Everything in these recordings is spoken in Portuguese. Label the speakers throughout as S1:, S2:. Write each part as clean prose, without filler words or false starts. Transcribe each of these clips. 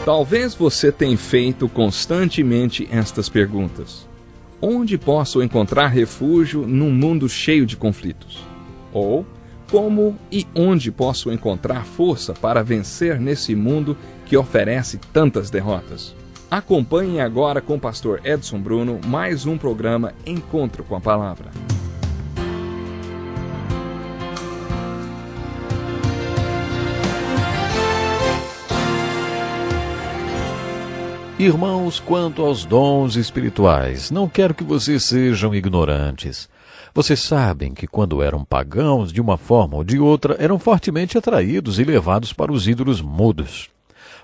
S1: Talvez você tenha feito constantemente estas perguntas. Onde posso encontrar refúgio num mundo cheio de conflitos? Ou, como e onde posso encontrar força para vencer nesse mundo que oferece tantas derrotas? Acompanhe agora com o pastor Edson Bruno mais um programa Encontro com a Palavra.
S2: Irmãos, quanto aos dons espirituais, não quero que vocês sejam ignorantes. Vocês sabem que quando eram pagãos, de uma forma ou de outra, eram fortemente atraídos e levados para os ídolos mudos.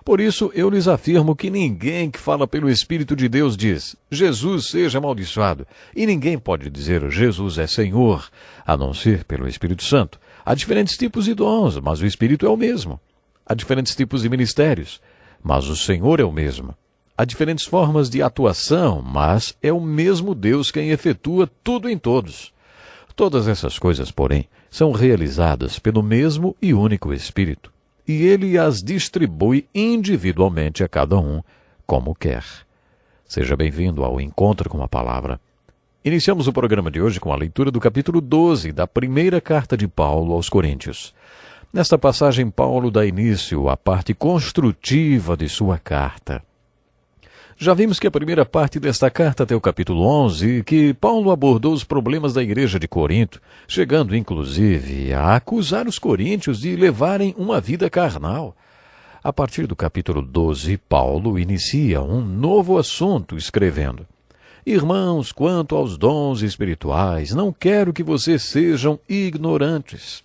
S2: Por isso, eu lhes afirmo que ninguém que fala pelo Espírito de Deus diz, Jesus seja amaldiçoado, e ninguém pode dizer, Jesus é Senhor, a não ser pelo Espírito Santo. Há diferentes tipos de dons, mas o Espírito é o mesmo. Há diferentes tipos de ministérios, mas o Senhor é o mesmo. Há diferentes formas de atuação, mas é o mesmo Deus quem efetua tudo em todos. Todas essas coisas, porém, são realizadas pelo mesmo e único Espírito, e Ele as distribui individualmente a cada um, como quer. Seja bem-vindo ao Encontro com a Palavra. Iniciamos o programa de hoje com a leitura do capítulo 12 da primeira carta de Paulo aos Coríntios. Nesta passagem, Paulo dá início à parte construtiva de sua carta. Já vimos que a primeira parte desta carta até o capítulo 11, que Paulo abordou os problemas da igreja de Corinto, chegando inclusive a acusar os coríntios de levarem uma vida carnal. A partir do capítulo 12, Paulo inicia um novo assunto, escrevendo: Irmãos, quanto aos dons espirituais, não quero que vocês sejam ignorantes.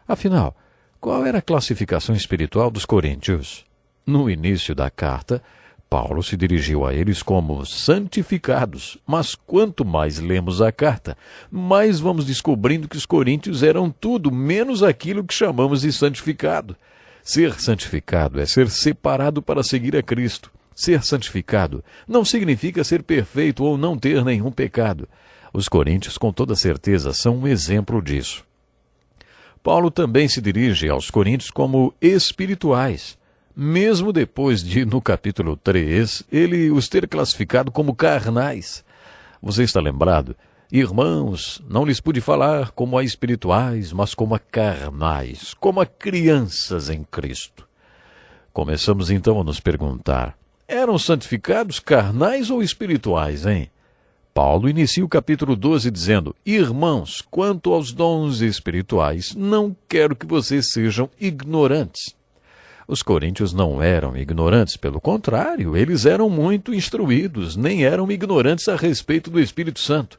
S2: Afinal, qual era a classificação espiritual dos coríntios? No início da carta, Paulo se dirigiu a eles como santificados, mas quanto mais lemos a carta, mais vamos descobrindo que os coríntios eram tudo menos aquilo que chamamos de santificado. Ser santificado é ser separado para seguir a Cristo. Ser santificado não significa ser perfeito ou não ter nenhum pecado. Os coríntios, com toda certeza, são um exemplo disso. Paulo também se dirige aos coríntios como espirituais, mesmo depois de, no capítulo 3, ele os ter classificado como carnais. Você está lembrado? Irmãos, não lhes pude falar como a espirituais, mas como a carnais, como a crianças em Cristo. Começamos então a nos perguntar, eram santificados carnais ou espirituais, hein? Paulo inicia o capítulo 12 dizendo, Irmãos, quanto aos dons espirituais, não quero que vocês sejam ignorantes. Os coríntios não eram ignorantes, pelo contrário, eles eram muito instruídos, nem eram ignorantes a respeito do Espírito Santo.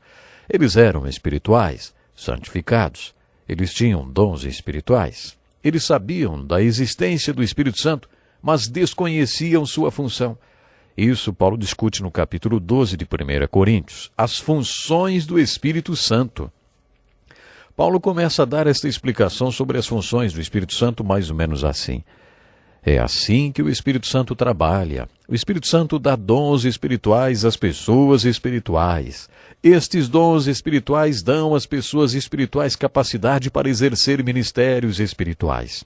S2: Eles eram espirituais, santificados. Eles tinham dons espirituais. Eles sabiam da existência do Espírito Santo, mas desconheciam sua função. Isso Paulo discute no capítulo 12 de 1 Coríntios, as funções do Espírito Santo. Paulo começa a dar esta explicação sobre as funções do Espírito Santo mais ou menos assim. É assim que o Espírito Santo trabalha. O Espírito Santo dá dons espirituais às pessoas espirituais. Estes dons espirituais dão às pessoas espirituais capacidade para exercer ministérios espirituais.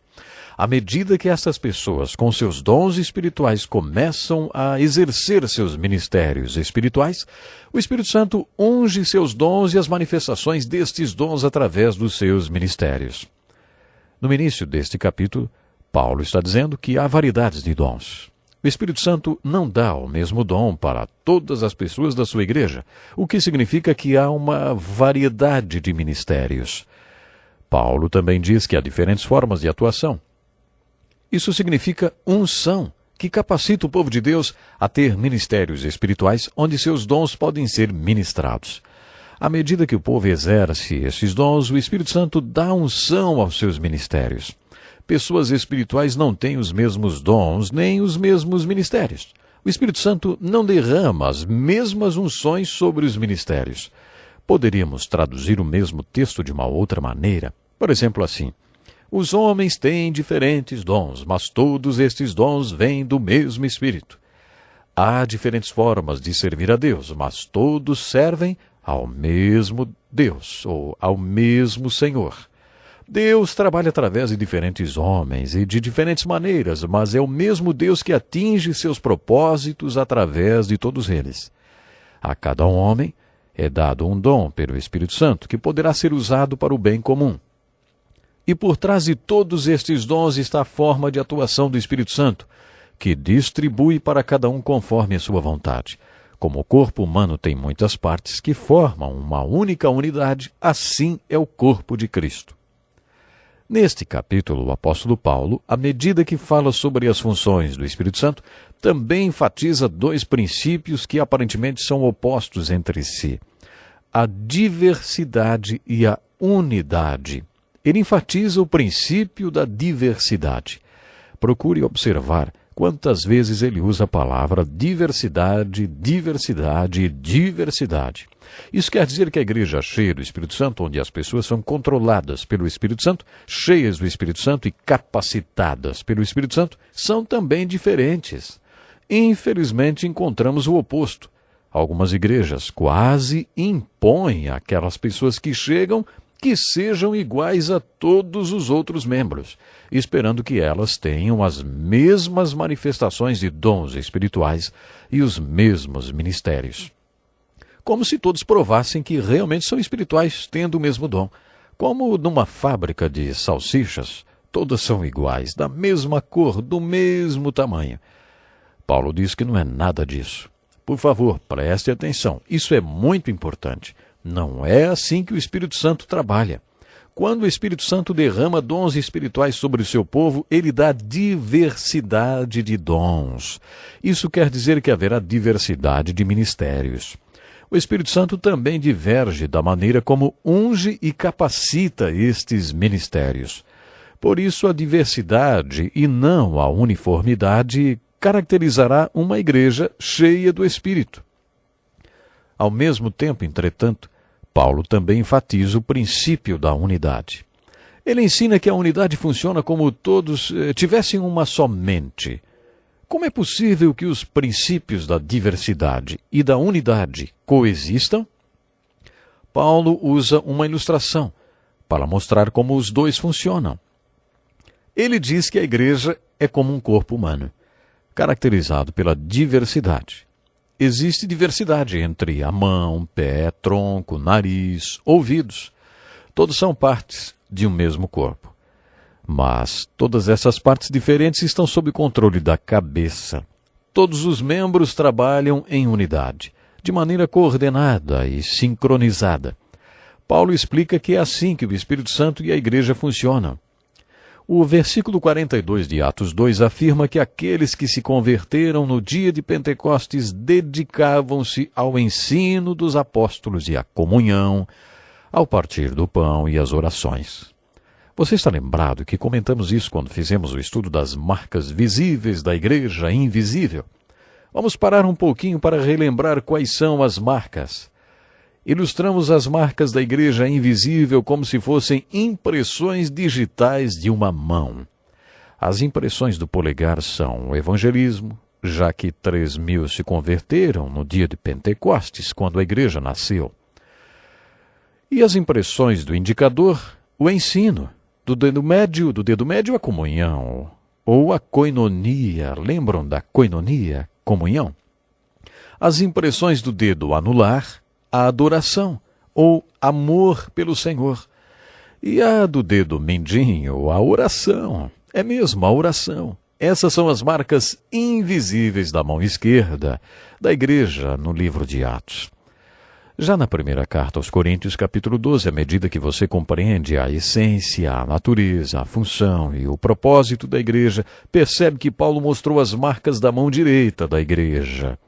S2: À medida que essas pessoas, com seus dons espirituais, começam a exercer seus ministérios espirituais, o Espírito Santo unge seus dons e as manifestações destes dons através dos seus ministérios. No início deste capítulo, Paulo está dizendo que há variedades de dons. O Espírito Santo não dá o mesmo dom para todas as pessoas da sua igreja, o que significa que há uma variedade de ministérios. Paulo também diz que há diferentes formas de atuação. Isso significa unção, que capacita o povo de Deus a ter ministérios espirituais onde seus dons podem ser ministrados. À medida que o povo exerce esses dons, o Espírito Santo dá unção aos seus ministérios. Pessoas espirituais não têm os mesmos dons nem os mesmos ministérios. O Espírito Santo não derrama as mesmas unções sobre os ministérios. Poderíamos traduzir o mesmo texto de uma outra maneira. Por exemplo, assim: os homens têm diferentes dons, mas todos estes dons vêm do mesmo Espírito. Há diferentes formas de servir a Deus, mas todos servem ao mesmo Deus ou ao mesmo Senhor. Deus trabalha através de diferentes homens e de diferentes maneiras, mas é o mesmo Deus que atinge seus propósitos através de todos eles. A cada homem é dado um dom pelo Espírito Santo que poderá ser usado para o bem comum. E por trás de todos estes dons está a forma de atuação do Espírito Santo, que distribui para cada um conforme a sua vontade. Como o corpo humano tem muitas partes que formam uma única unidade, assim é o corpo de Cristo. Neste capítulo, o apóstolo Paulo, à medida que fala sobre as funções do Espírito Santo, também enfatiza dois princípios que aparentemente são opostos entre si: a diversidade e a unidade. Ele enfatiza o princípio da diversidade. Procure observar quantas vezes ele usa a palavra diversidade, diversidade e diversidade. Isso quer dizer que a igreja cheia do Espírito Santo, onde as pessoas são controladas pelo Espírito Santo, cheias do Espírito Santo e capacitadas pelo Espírito Santo, são também diferentes. Infelizmente, encontramos o oposto. Algumas igrejas quase impõem àquelas pessoas que chegam que sejam iguais a todos os outros membros, esperando que elas tenham as mesmas manifestações de dons espirituais e os mesmos ministérios. Como se todos provassem que realmente são espirituais, tendo o mesmo dom. Como numa fábrica de salsichas, todas são iguais, da mesma cor, do mesmo tamanho. Paulo diz que não é nada disso. Por favor, preste atenção, isso é muito importante. Não é assim que o Espírito Santo trabalha. Quando o Espírito Santo derrama dons espirituais sobre o seu povo, ele dá diversidade de dons. Isso quer dizer que haverá diversidade de ministérios. O Espírito Santo também diverge da maneira como unge e capacita estes ministérios. Por isso, a diversidade e não a uniformidade caracterizará uma igreja cheia do Espírito. Ao mesmo tempo, entretanto, Paulo também enfatiza o princípio da unidade. Ele ensina que a unidade funciona como todos tivessem uma só mente. Como é possível que os princípios da diversidade e da unidade coexistam? Paulo usa uma ilustração para mostrar como os dois funcionam. Ele diz que a igreja é como um corpo humano, caracterizado pela diversidade. Existe diversidade entre a mão, pé, tronco, nariz, ouvidos. Todos são partes de um mesmo corpo. Mas todas essas partes diferentes estão sob controle da cabeça. Todos os membros trabalham em unidade, de maneira coordenada e sincronizada. Paulo explica que é assim que o Espírito Santo e a igreja funcionam. O versículo 42 de Atos 2 afirma que aqueles que se converteram no dia de Pentecostes dedicavam-se ao ensino dos apóstolos e à comunhão, ao partir do pão e às orações. Você está lembrado que comentamos isso quando fizemos o estudo das marcas visíveis da igreja invisível? Vamos parar um pouquinho para relembrar quais são as marcas. Ilustramos as marcas da igreja invisível como se fossem impressões digitais de uma mão. As impressões do polegar são o evangelismo, já que 3.000 se converteram no dia de Pentecostes, quando a igreja nasceu. E as impressões do indicador, o ensino. Do dedo médio a comunhão, ou a koinonia. Lembram da koinonia, comunhão? As impressões do dedo anular, a adoração, ou amor pelo Senhor. E a do dedo mindinho, a oração. É mesmo, a oração. Essas são as marcas invisíveis da mão esquerda da igreja no livro de Atos. Já na primeira carta aos Coríntios, capítulo 12, à medida que você compreende a essência, a natureza, a função e o propósito da igreja, percebe que Paulo mostrou as marcas da mão direita da igreja.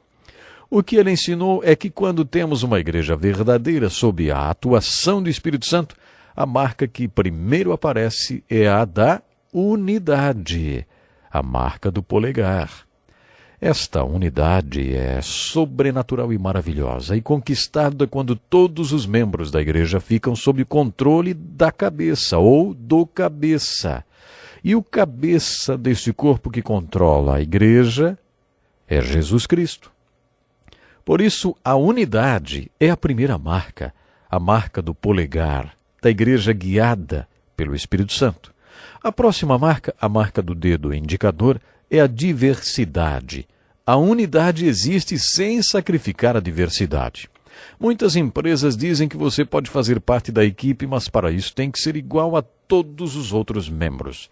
S2: O que ele ensinou é que quando temos uma igreja verdadeira sob a atuação do Espírito Santo, a marca que primeiro aparece é a da unidade, a marca do polegar. Esta unidade é sobrenatural e maravilhosa e conquistada quando todos os membros da igreja ficam sob controle da cabeça ou do cabeça. E o cabeça deste corpo que controla a igreja é Jesus Cristo. Por isso, a unidade é a primeira marca, a marca do polegar, da igreja guiada pelo Espírito Santo. A próxima marca, a marca do dedo indicador, é a diversidade. A unidade existe sem sacrificar a diversidade. Muitas empresas dizem que você pode fazer parte da equipe, mas para isso tem que ser igual a todos os outros membros.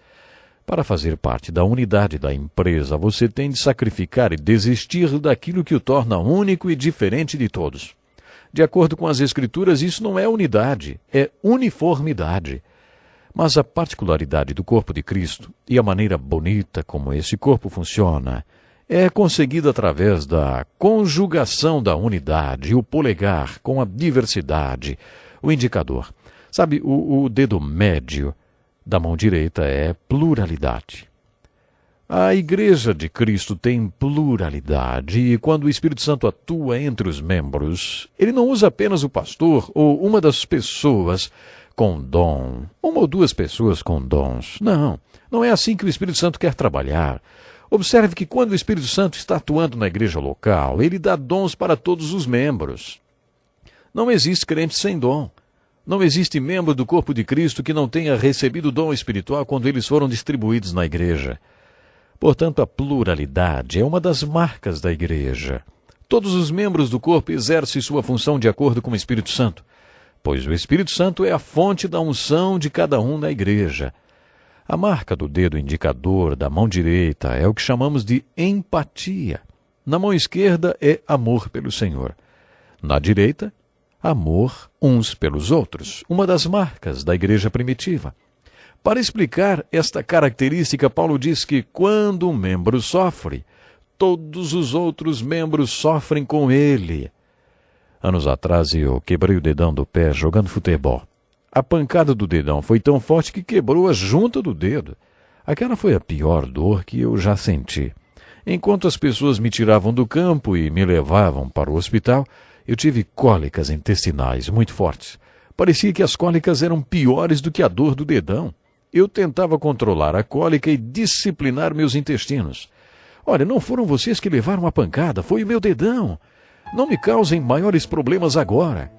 S2: Para fazer parte da unidade da empresa, você tem de sacrificar e desistir daquilo que o torna único e diferente de todos. De acordo com as Escrituras, isso não é unidade, é uniformidade. Mas a particularidade do corpo de Cristo e a maneira bonita como esse corpo funciona é conseguida através da conjugação da unidade, o polegar com a diversidade, o indicador. Sabe, o dedo médio da mão direita é pluralidade. A Igreja de Cristo tem pluralidade e quando o Espírito Santo atua entre os membros, ele não usa apenas o pastor ou uma das pessoas com dom, uma ou duas pessoas com dons. Não é assim que o Espírito Santo quer trabalhar. Observe que quando o Espírito Santo está atuando na igreja local, ele dá dons para todos os membros. Não existe crente sem dom. Não existe membro do corpo de Cristo que não tenha recebido dom espiritual quando eles foram distribuídos na igreja. Portanto, a pluralidade é uma das marcas da igreja. Todos os membros do corpo exercem sua função de acordo com o Espírito Santo, pois o Espírito Santo é a fonte da unção de cada um na igreja. A marca do dedo indicador da mão direita é o que chamamos de empatia. Na mão esquerda é amor pelo Senhor. Na direita, amor uns pelos outros, uma das marcas da igreja primitiva. Para explicar esta característica, Paulo diz que quando um membro sofre, todos os outros membros sofrem com ele. Anos atrás eu quebrei o dedão do pé jogando futebol. A pancada do dedão foi tão forte que quebrou a junta do dedo. Aquela foi a pior dor que eu já senti. Enquanto as pessoas me tiravam do campo e me levavam para o hospital, eu tive cólicas intestinais muito fortes. Parecia que as cólicas eram piores do que a dor do dedão. Eu tentava controlar a cólica e disciplinar meus intestinos. Olha, não foram vocês que levaram a pancada, foi o meu dedão. Não me causem maiores problemas agora.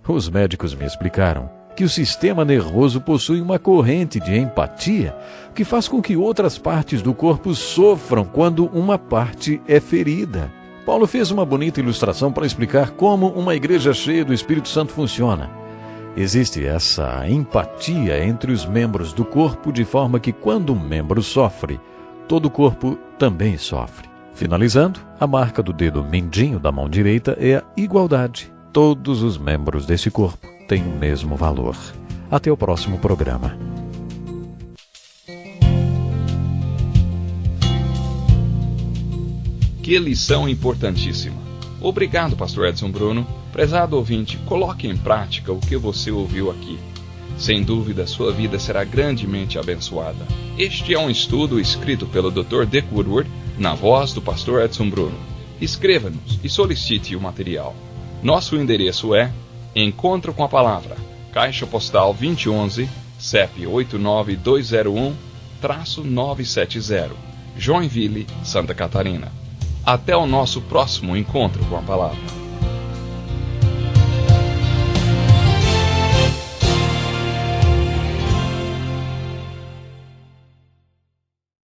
S2: Os médicos me explicaram que o sistema nervoso possui uma corrente de empatia que faz com que outras partes do corpo sofram quando uma parte é ferida. Paulo fez uma bonita ilustração para explicar como uma igreja cheia do Espírito Santo funciona. Existe essa empatia entre os membros do corpo de forma que quando um membro sofre, todo o corpo também sofre. Finalizando, a marca do dedo mindinho da mão direita é a igualdade. Todos os membros desse corpo têm o mesmo valor. Até o próximo programa.
S1: Que lição importantíssima. Obrigado, Pastor Edson Bruno. Prezado ouvinte, coloque em prática o que você ouviu aqui. Sem dúvida, sua vida será grandemente abençoada. Este é um estudo escrito pelo Dr. Dick Woodward, na voz do Pastor Edson Bruno. Escreva-nos e solicite o material. Nosso endereço é Encontro com a Palavra, Caixa Postal 2011, CEP 89201-970, Joinville, Santa Catarina. Até o nosso próximo Encontro com a Palavra.